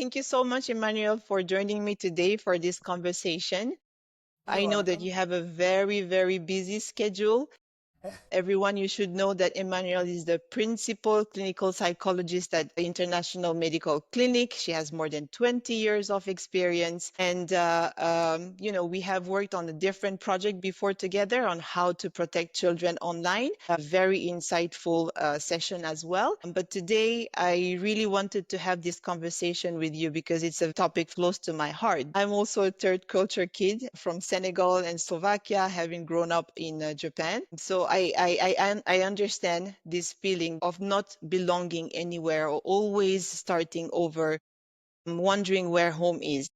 Thank you so much, Emmanuel, for joining me today for this conversation. You're I know that welcome. you have a very, very busy schedule. Everyone, you should know that Emmanuelle is the principal clinical psychologist at the International Medical Clinic. She has more than 20 years of experience. And, we have worked on a different project before together on how to protect children online. A very insightful session as well. But today, I really wanted to have this conversation with you because it's a topic close to my heart. I'm also a third culture kid from Senegal and Slovakia, having grown up in Japan. So I understand this feeling of not belonging anywhere or always starting over, wondering where home is.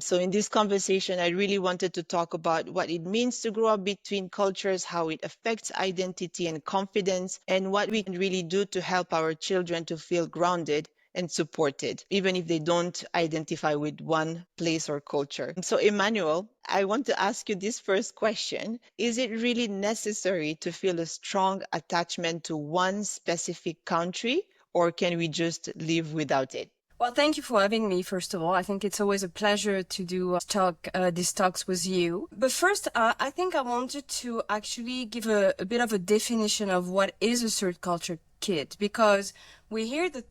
So in this conversation, I really wanted to talk about what it means to grow up between cultures, how it affects identity and confidence, and what we can really do to help our children to feel grounded and supported, even if they don't identify with one place or culture. So, Emmanuel, I want to ask you this first question. Is it really necessary to feel a strong attachment to one specific country, or can we just live without it? Well, thank you for having me, first of all. I think it's always a pleasure to do these talks with you. But first, I think I wanted to actually give a bit of a definition of what is a third culture kid, because we hear the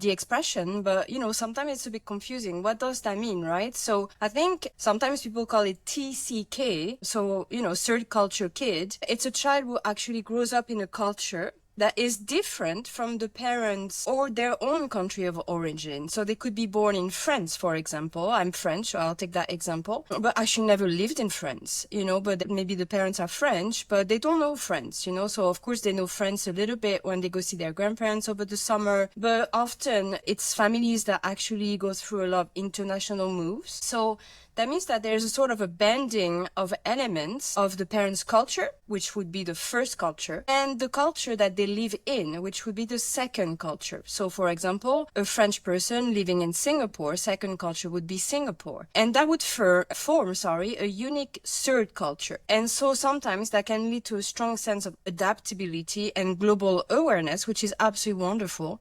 expression, but sometimes it's a bit confusing. What does that mean, right? So I think sometimes people call it TCK. So, third culture kid. It's a child who actually grows up in a culture that is different from the parents or their own country of origin. So they could be born in France, for example. I'm French, so I'll take that example. But actually never lived in France, but maybe the parents are French, but they don't know French, So of course they know French a little bit when they go see their grandparents over the summer. But often it's families that actually go through a lot of international moves. So that means that there's a sort of a bending of elements of the parents' culture, which would be the first culture, and the culture that they live in, which would be the second culture. So, for example, a French person living in Singapore, second culture would be Singapore. And that would form a unique third culture. And so sometimes that can lead to a strong sense of adaptability and global awareness, which is absolutely wonderful.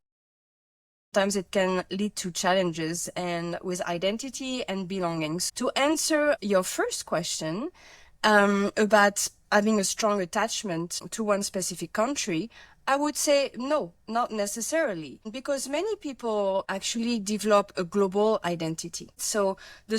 Sometimes it can lead to challenges and with identity and belongings. To answer your first question about having a strong attachment to one specific country, I would say no, not necessarily, because many people actually develop a global identity. So the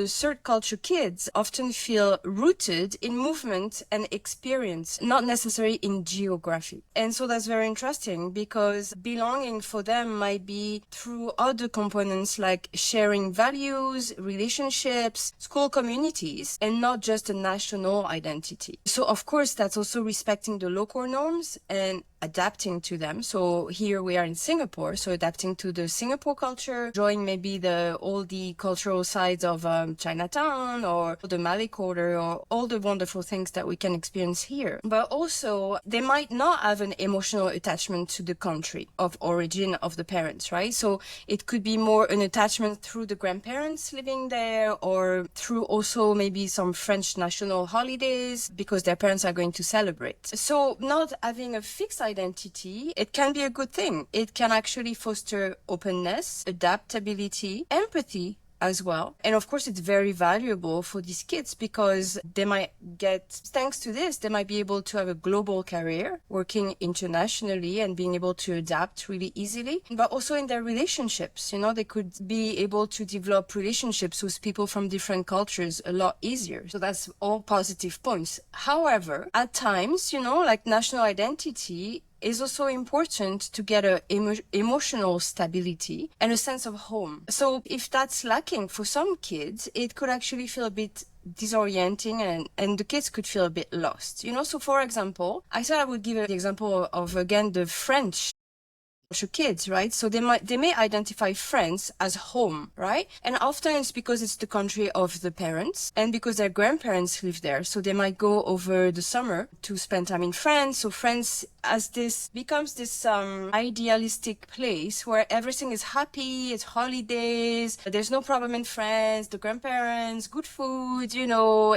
third culture kids often feel rooted in movement and experience, not necessarily in geography. And so that's very interesting because belonging for them might be through other components like sharing values, relationships, school communities, and not just a national identity. So of course, that's also respecting the local norms and adapting to them. So here we are in Singapore, so adapting to the Singapore culture, enjoying maybe all the cultural sides of Chinatown or the Malay Quarter or all the wonderful things that we can experience here. But also they might not have an emotional attachment to the country of origin of the parents, right? So it could be more an attachment through the grandparents living there or through also maybe some French national holidays because their parents are going to celebrate. So not having a fixed identity, it can be a good thing. It can actually foster openness, adaptability, empathy as well. And of course, it's very valuable for these kids because they might thanks to this, they might be able to have a global career, working internationally and being able to adapt really easily. But also in their relationships, they could be able to develop relationships with people from different cultures a lot easier. So that's all positive points. However, at times, like national identity is also important to get emotional stability and a sense of home. So if that's lacking for some kids, it could actually feel a bit disorienting and the kids could feel a bit lost. So for example, I thought I would give an example of again the French kids, right? So they may identify France as home, right? And often it's because it's the country of the parents and because their grandparents live there. So they might go over the summer to spend time in France. So France becomes this idealistic place where everything is happy, it's holidays, there's no problem in France, the grandparents, good food,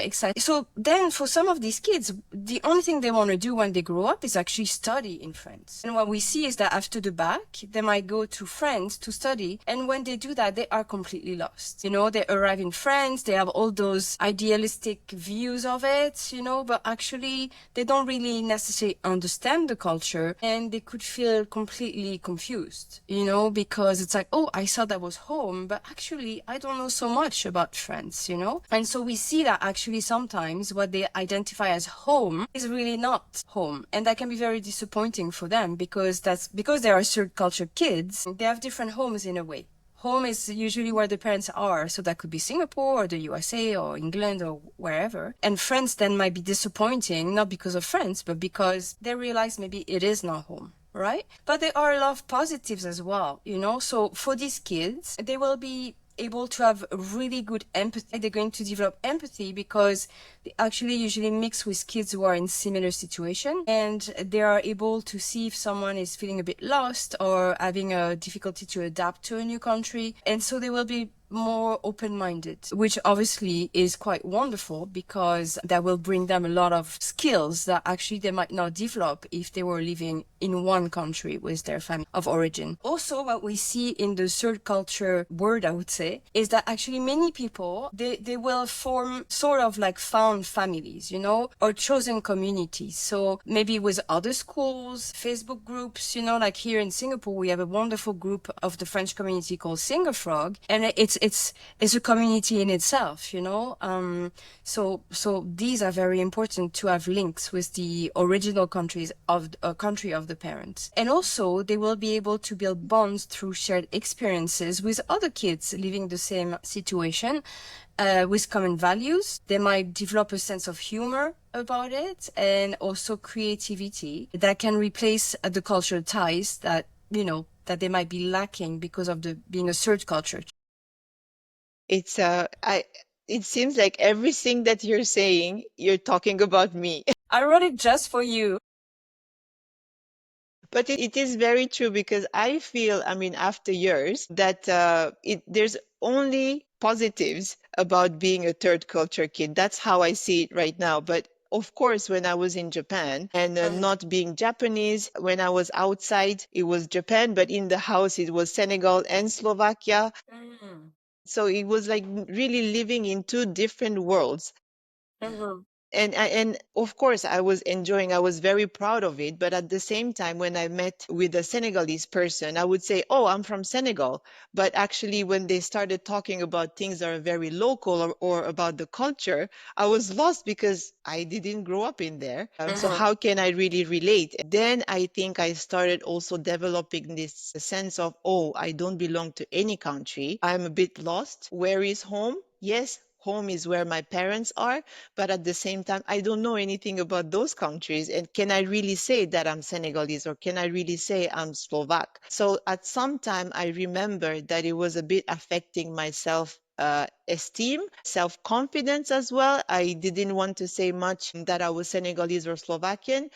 exciting. So then for some of these kids, the only thing they want to do when they grow up is actually study in France. And what we see is that after the back. They might go to France to study. And when they do that, they are completely lost. You know, they arrive in France, they have all those idealistic views of it, you know, but actually they don't really necessarily understand the culture, and they could feel completely confused, you know, because it's like, oh, I thought that was home, but actually I don't know so much about France, you know? And so we see that actually sometimes what they identify as home is really not home. And that can be very disappointing for them, because they are third culture kids. They have different homes in a way. Home is usually where the parents are. So that could be Singapore or the USA or England or wherever. And France then might be disappointing, not because of France, but because they realize maybe it is not home. Right? But there are a lot of positives as well, you know? So for these kids, they will be able to have really good empathy. They're going to develop empathy because they actually usually mix with kids who are in similar situation, and they are able to see if someone is feeling a bit lost or having a difficulty to adapt to a new country. And so they will be more open-minded, which obviously is quite wonderful, because that will bring them a lot of skills that actually they might not develop if they were living in one country with their family of origin. Also, what we see in the third culture world, I would say, is that actually many people, they will form sort of like found families, you know, or chosen communities. So maybe with other schools, Facebook groups, you know, like here in Singapore, we have a wonderful group of the French community called Singerfrog, and it's a community in itself, you know. So these are very important to have links with the original countries of country of the parents. And also they will be able to build bonds through shared experiences with other kids living the same situation, with common values. They might develop a sense of humor about it, and also creativity that can replace the cultural ties that, you know, that they might be lacking because of the being a third culture. It's it seems like everything that you're saying, you're talking about me. I wrote it just for you. But it is very true, because I feel, I mean, after years, that there's only positives about being a third culture kid. That's how I see it right now. But of course, when I was in Japan and not being Japanese, when I was outside, it was Japan, but in the house, it was Senegal and Slovakia. Mhm. So it was like really living in two different worlds. Mhm. And of course I was enjoying, I was very proud of it, but at the same time, when I met with a Senegalese person, I would say, oh, I'm from Senegal. But actually, when they started talking about things that are very local, or about the culture, I was lost, because I didn't grow up in there. So Mhm. how can I really relate? Then I think I started also developing this sense of, oh, I don't belong to any country, I'm a bit lost, where is home? Yes, home is where my parents are, but at the same time, I don't know anything about those countries. And can I really say that I'm Senegalese, or can I really say I'm Slovak? So at some time, I remember that it was a bit affecting my esteem, self confidence as well. I didn't want to say much that I was Senegalese or Slovakian.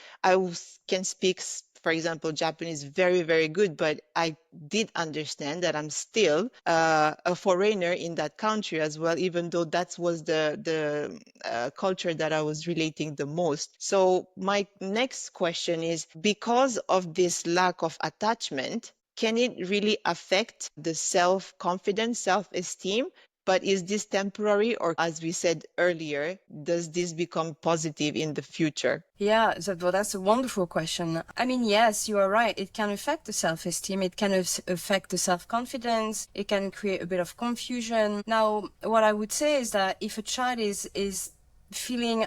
Can speak, for example, Japanese very, very good, but I did understand that I'm still a foreigner in that country as well, even though that was the culture that I was relating the most. So my next question is, because of this lack of attachment, can it really affect the self-confidence, self-esteem? But is this temporary, or as we said earlier, does this become positive in the future? Yeah, that's a wonderful question. I mean, yes, you are right. It can affect the self-esteem. It can affect the self-confidence. It can create a bit of confusion. Now, what I would say is that if a child is feeling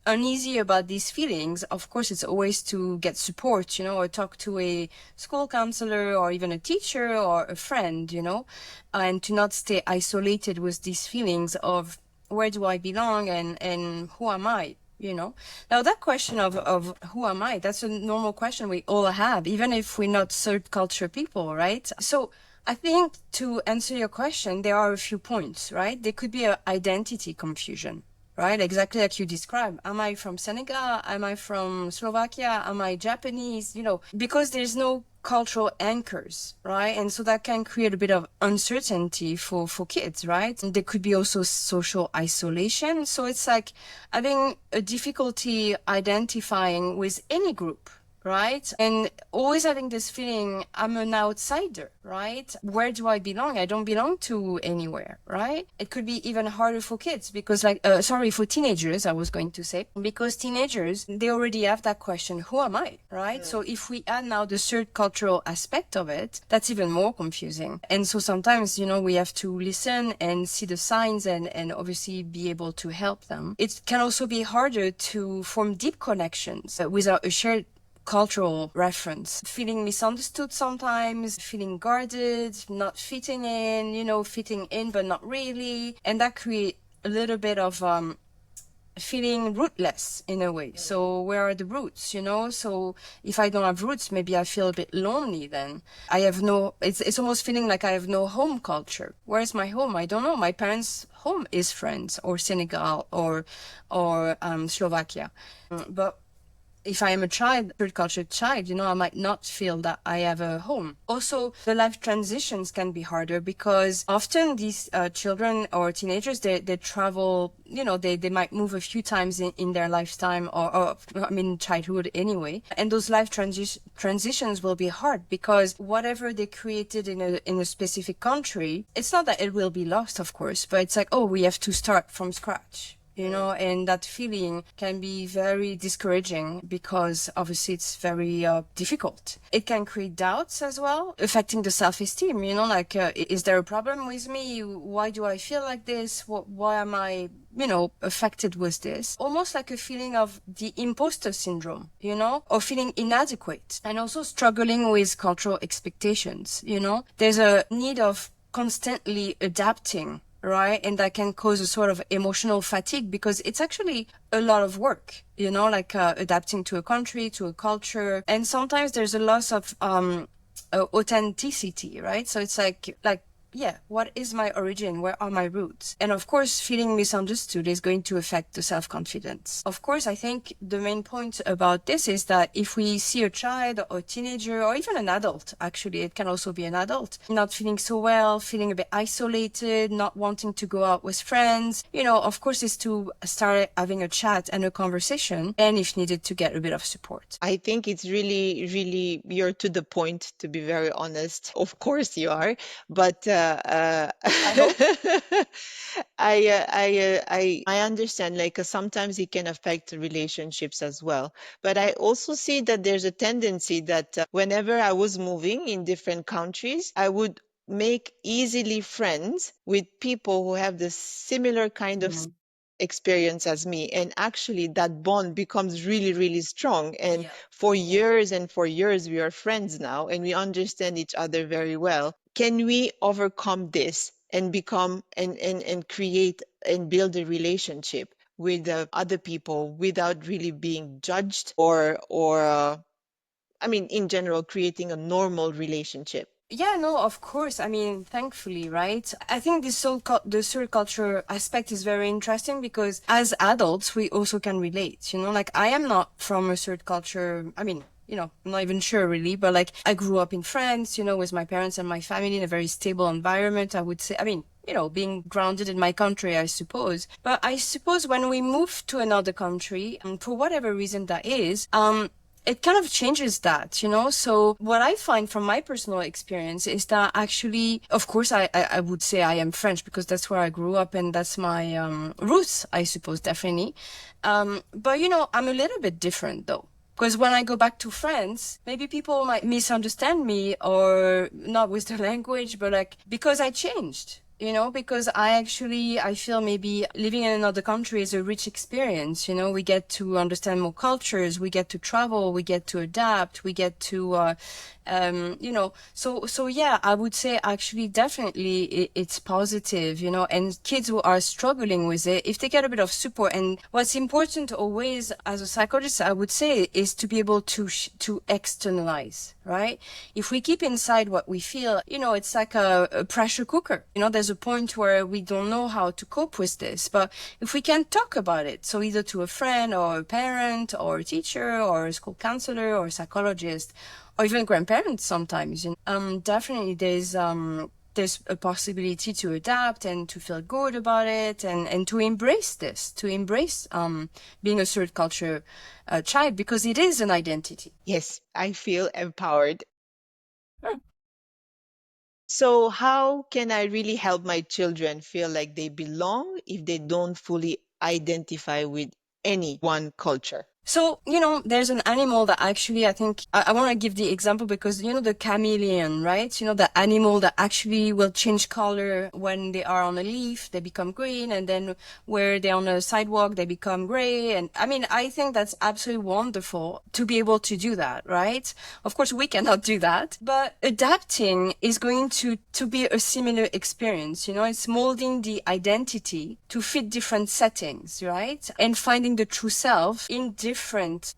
uneasy about these feelings, of course, it's always to get support, you know, or talk to a school counselor or even a teacher or a friend, you know, and to not stay isolated with these feelings of where do I belong, and who am I? You know, now that question of who am I, that's a normal question we all have, even if we're not third culture people, right? So I think to answer your question, there are a few points, right? There could be an identity confusion, right? Exactly like you described. Am I from Senegal? Am I from Slovakia? Am I Japanese? You know, because there's no cultural anchors, right? And so that can create a bit of uncertainty for kids, right? And there could be also social isolation. So it's like having a difficulty identifying with any group, right? And always having this feeling, I'm an outsider, right? Where do I belong? I don't belong to anywhere, right? It could be even harder for kids because for teenagers, I was going to say, because teenagers, they already have that question, who am I, right? So if we add now the third cultural aspect of it, that's even more confusing. And so sometimes, we have to listen and see the signs and obviously be able to help them. It can also be harder to form deep connections without a shared cultural reference, feeling misunderstood sometimes, feeling guarded, not fitting in, fitting in but not really, and that create a little bit of feeling rootless in a way. So where are the roots, So if I don't have roots, maybe I feel a bit lonely then. I have no, it's almost feeling like I have no home culture. Where's my home? I don't know. My parents' home is France or Senegal or Slovakia. But if I am a child, third culture child, I might not feel that I have a home. Also, the life transitions can be harder because often these children or teenagers, they travel, they might move a few times in their lifetime or, I mean, childhood anyway. And those life transitions will be hard because whatever they created in a specific country, it's not that it will be lost, of course, but it's like, oh, we have to start from scratch. And that feeling can be very discouraging because obviously it's very difficult. It can create doubts as well, affecting the self-esteem, is there a problem with me? Why do I feel like this? Why am I, affected with this? Almost like a feeling of the imposter syndrome, or feeling inadequate and also struggling with cultural expectations, There's a need of constantly adapting, right? And that can cause a sort of emotional fatigue because it's actually a lot of work, adapting to a country, to a culture. And sometimes there's a loss of authenticity, right? So it's like, yeah, what is my origin? Where are my roots? And of course, feeling misunderstood is going to affect the self-confidence. Of course, I think the main point about this is that if we see a child or a teenager or even an adult, actually, it can also be an adult, not feeling so well, feeling a bit isolated, not wanting to go out with friends, of course, is to start having a chat and a conversation and if needed to get a bit of support. I think it's really, really, you're to the point, to be very honest. Of course you are, but I hope. I understand. Like sometimes it can affect relationships as well. But I also see that there's a tendency that whenever I was moving in different countries, I would make easily friends with people who have the similar kind of Mhm. experience as me, and actually that bond becomes really, really strong, and Yeah. for years and for years we are friends now and we understand each other very well. Can we overcome this and become and create and build a relationship with other people without really being judged or I mean, in general, creating a normal relationship? Yeah, no, of course. I mean, thankfully, right? I think the third culture aspect is very interesting because as adults, we also can relate, like I am not from a third culture. I mean, I'm not even sure really, but like I grew up in France, with my parents and my family in a very stable environment, I would say. I mean, being grounded in my country, I suppose. But I suppose when we move to another country, for whatever reason that is, it kind of changes that, So what I find from my personal experience is that actually, of course, I would say I am French because that's where I grew up and that's my roots, I suppose, definitely. But, I'm a little bit different though. Because when I go back to France, maybe people might misunderstand me or not with the language, but like because I changed. Because I feel maybe living in another country is a rich experience. We get to understand more cultures, we get to travel, we get to adapt, we get to, so yeah, I would say actually definitely it's positive, and kids who are struggling with it, if they get a bit of support, and what's important always as a psychologist, I would say, is to be able to externalize, right? If we keep inside what we feel, it's like a pressure cooker. There's a point where we don't know how to cope with this, but if we can talk about it, so either to a friend or a parent or a teacher or a school counselor or a psychologist, or even grandparents sometimes, definitely there's there's a possibility to adapt and to feel good about it, and to embrace this, to embrace being a third culture child, because it is an identity. Yes, I feel empowered. So, how can I really help my children feel like they belong if they don't fully identify with any one culture? So, there's an animal that actually, I think, I want to give the example because, the chameleon, right? The animal that actually will change color when they are on a leaf, they become green, and then where they're on a sidewalk, they become gray. And I mean, I think that's absolutely wonderful to be able to do that, right? Of course, we cannot do that, but adapting is going to be a similar experience. It's molding the identity to fit different settings, right? And finding the true self in different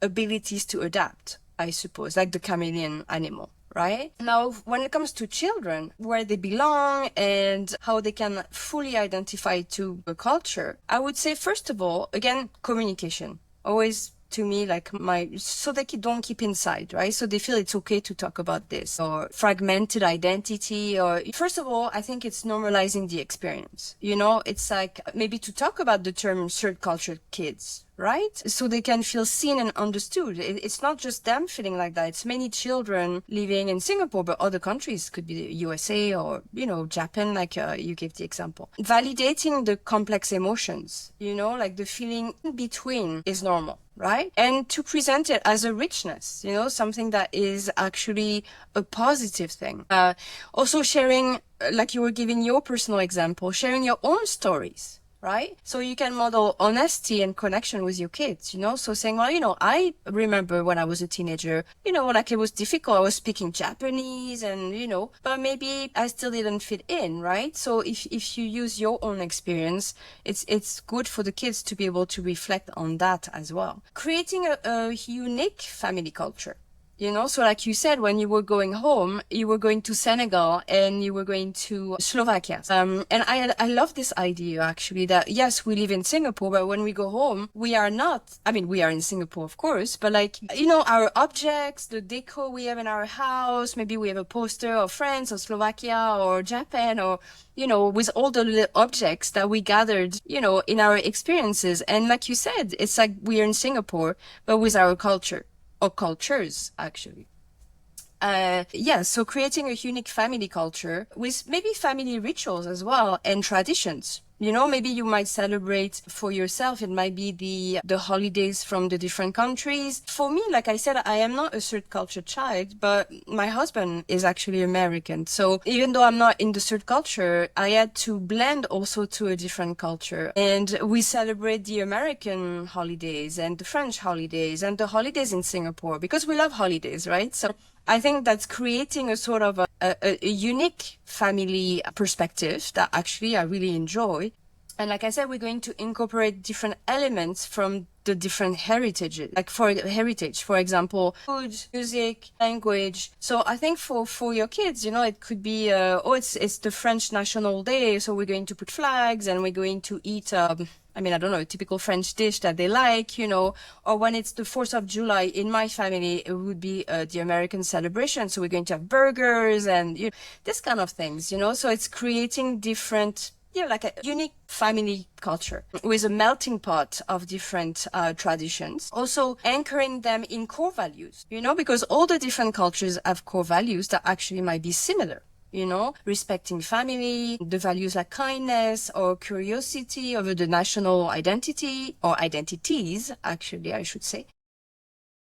abilities to adapt, I suppose, like the chameleon animal. Right? Now, when it comes to children, where they belong and how they can fully identify to a culture, I would say, first of all, again, communication. Always to me, like so they don't keep inside, right? So they feel it's okay to talk about this or fragmented identity. Or first of all, I think it's normalizing the experience. It's like maybe to talk about the term third culture kids, right? So they can feel seen and understood. It's not just them feeling like that. It's many children living in Singapore, but other countries could be the USA or, Japan, like you gave the example. Validating the complex emotions, like the feeling in between is normal, right? And to present it as a richness, something that is actually a positive thing. Also sharing, like you were giving your personal example, sharing your own stories, right? So you can model honesty and connection with your kids, So saying, well, I remember when I was a teenager, like it was difficult. I was speaking Japanese and, but maybe I still didn't fit in, right? So if you use your own experience, it's good for the kids to be able to reflect on that as well. Creating a unique family culture. So like you said, when you were going home, you were going to Senegal and you were going to Slovakia. And I love this idea actually that yes, we live in Singapore, but when we go home, we are not, I mean, we are in Singapore, of course, but like, our objects, the decor we have in our house, maybe we have a poster of France or Slovakia or Japan or, with all the little objects that we gathered, in our experiences. And like you said, it's like we are in Singapore, but with our culture. Or cultures, actually. So creating a unique family culture with maybe family rituals as well and traditions. Maybe you might celebrate for yourself. It might be the holidays from the different countries. For me, like I said, I am not a third culture child, but my husband is actually American. So even though I'm not in the third culture, I had to blend also to a different culture. And we celebrate the American holidays and the French holidays and the holidays in Singapore because we love holidays, right? So I think that's creating a sort of a unique family perspective that actually I really enjoy. And like I said, we're going to incorporate different elements from the different heritages, like for example, food, music, language. So I think for your kids, it could be, it's the French National Day. So we're going to put flags and we're going to eat, I don't know, a typical French dish that they like, or when it's the 4th of July in my family, it would be the American celebration. So we're going to have burgers and this kind of things, so it's creating different, like a unique family culture with a melting pot of different traditions. Also anchoring them in core values, because all the different cultures have core values that actually might be similar. Respecting family, the values like kindness or curiosity over the national identity or identities, actually, I should say.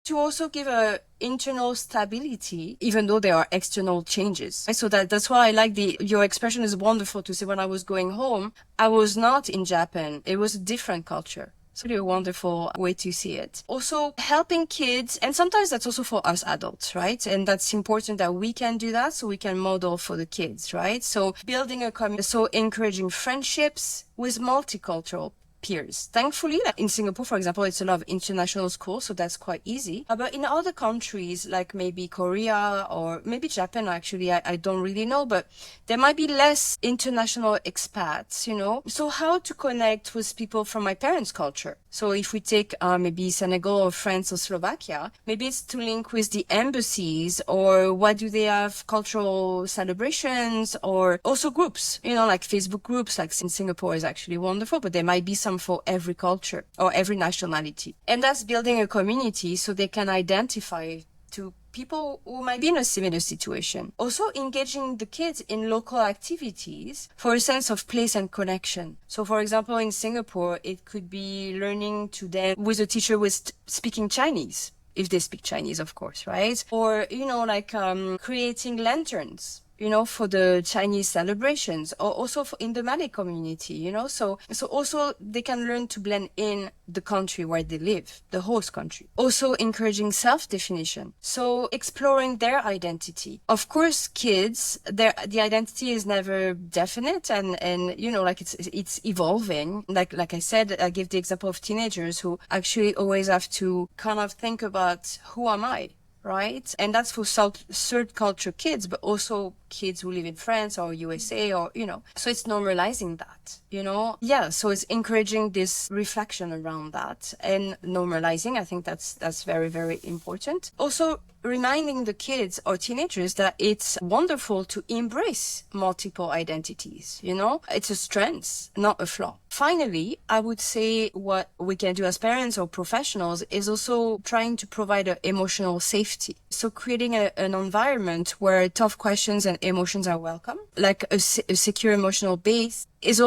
To also give a internal stability, even though there are external changes. So that's why I like your expression is wonderful to say when I was going home, I was not in Japan. It was a different culture. It's really a wonderful way to see it. Also helping kids, and sometimes that's also for us adults, right? And that's important that we can do that so we can model for the kids, right? So building a community, so encouraging friendships with multicultural peers. Thankfully, like in Singapore, for example, it's a lot of international schools, so that's quite easy. But in other countries, like maybe Korea or maybe Japan, actually, I don't really know, but there might be less international expats, you know? So how to connect with people from my parents' culture? So if we take maybe Senegal or France or Slovakia, maybe it's to link with the embassies, or what do they have cultural celebrations, or also groups, you know, like Facebook groups, like in Singapore is actually wonderful, but there might be some for every culture or every nationality. And that's building a community so they can identify to people who might be in a similar situation. Also engaging the kids in local activities for a sense of place and connection. So for example, in Singapore, it could be learning to dance with a teacher with speaking Chinese, if they speak Chinese, of course, right? Or, you know, like creating lanterns, you know, for the Chinese celebrations, or also in the Malay community, you know. So also they can learn to blend in the country where they live, the host country. Also encouraging self-definition. So exploring their identity. Of course, kids, the identity is never definite, and you know, like it's evolving. Like I said, I give the example of teenagers who actually always have to kind of think about, who am I? Right? And that's for third culture kids, but also kids who live in France or USA, or, you know, so it's normalizing that, you know? Yeah. So it's encouraging this reflection around that and normalizing. I think that's very, very important. Also reminding the kids or teenagers that it's wonderful to embrace multiple identities, you know? It's a strength, not a flaw. Finally, I would say what we can do as parents or professionals is also trying to provide an emotional safety. So creating an environment where tough questions and emotions are welcome, like a secure emotional base is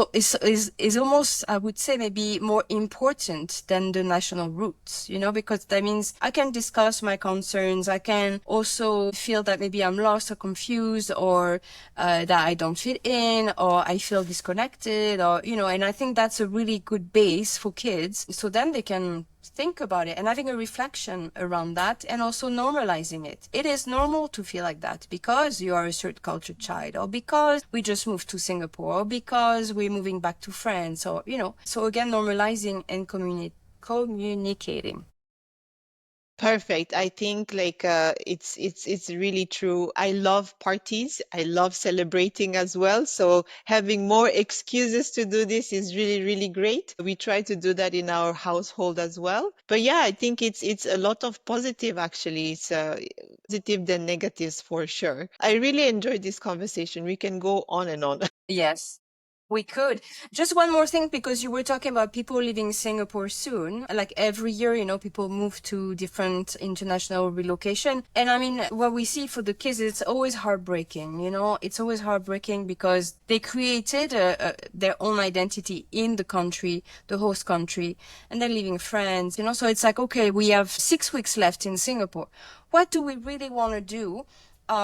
almost, I would say, maybe more important than the national roots, you know, because that means I can discuss my concerns. I can also feel that maybe I'm lost or confused, or that I don't fit in, or I feel disconnected, or, you know, and I think that's a really good base for kids. So then they can think about it and having a reflection around that, and also normalizing it. It is normal to feel like that because you are a third culture child, or because we just moved to Singapore, or because we're moving back to France, or, you know, so again, normalizing and communicating. Perfect. I think like it's really true. I love parties. I love celebrating as well. So having more excuses to do this is really, really great. We try to do that in our household as well. But yeah, I think it's a lot of positive actually. It's positive than negatives for sure. I really enjoyed this conversation. We can go on and on. Yes. We could. Just one more thing, because you were talking about people leaving Singapore soon. Like every year, you know, people move to different international relocation. And I mean, what we see for the kids, it's always heartbreaking, you know, it's always heartbreaking because they created their own identity in the country, the host country, and they're leaving France, you know. So it's like, okay, we have 6 weeks left in Singapore. What do we really want to do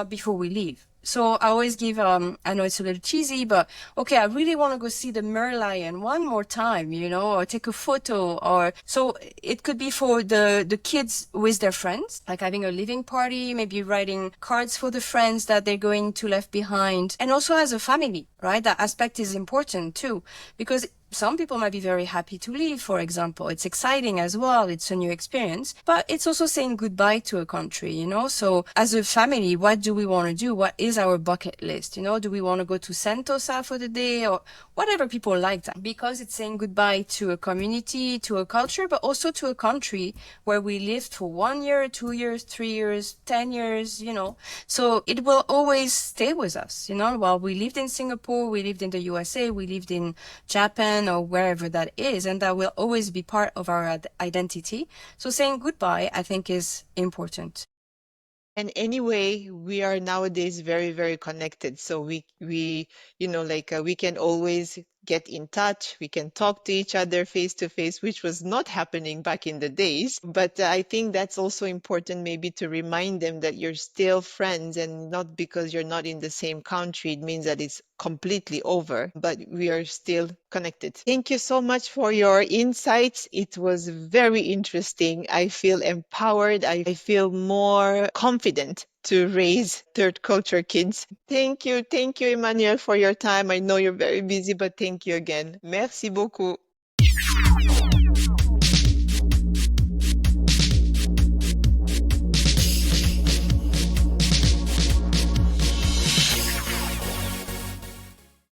before we leave? So I always give, I know it's a little cheesy, but okay, I really want to go see the Merlion one more time, you know, or take a photo, or so it could be for the kids with their friends, like having a living party, maybe writing cards for the friends that they're going to left behind. And also as a family, right? That aspect is important too, because some people might be very happy to leave, for example. It's exciting as well. It's a new experience, but it's also saying goodbye to a country, you know? So as a family, what do we want to do? What is our bucket list? You know, do we want to go to Sentosa for the day, or whatever people like that? Because it's saying goodbye to a community, to a culture, but also to a country where we lived for 1 year, 2 years, 3 years, 10 years, you know? So it will always stay with us, you know? While we lived in Singapore, we lived in the USA, we lived in Japan, or wherever that is, and that will always be part of our identity. So saying goodbye, I think, is important. And anyway, we are nowadays very, very connected. So we can always get in touch. We can talk to each other face to face, which was not happening back in the days. But I think that's also important, maybe to remind them that you're still friends, and not because you're not in the same country, it means that it's completely over, but we are still connected. Thank you so much for your insights. It was very interesting. I feel empowered. I feel more confident to raise third culture kids. Thank you. Thank you, Emmanuel, for your time. I know you're very busy, but thank you again. Merci beaucoup.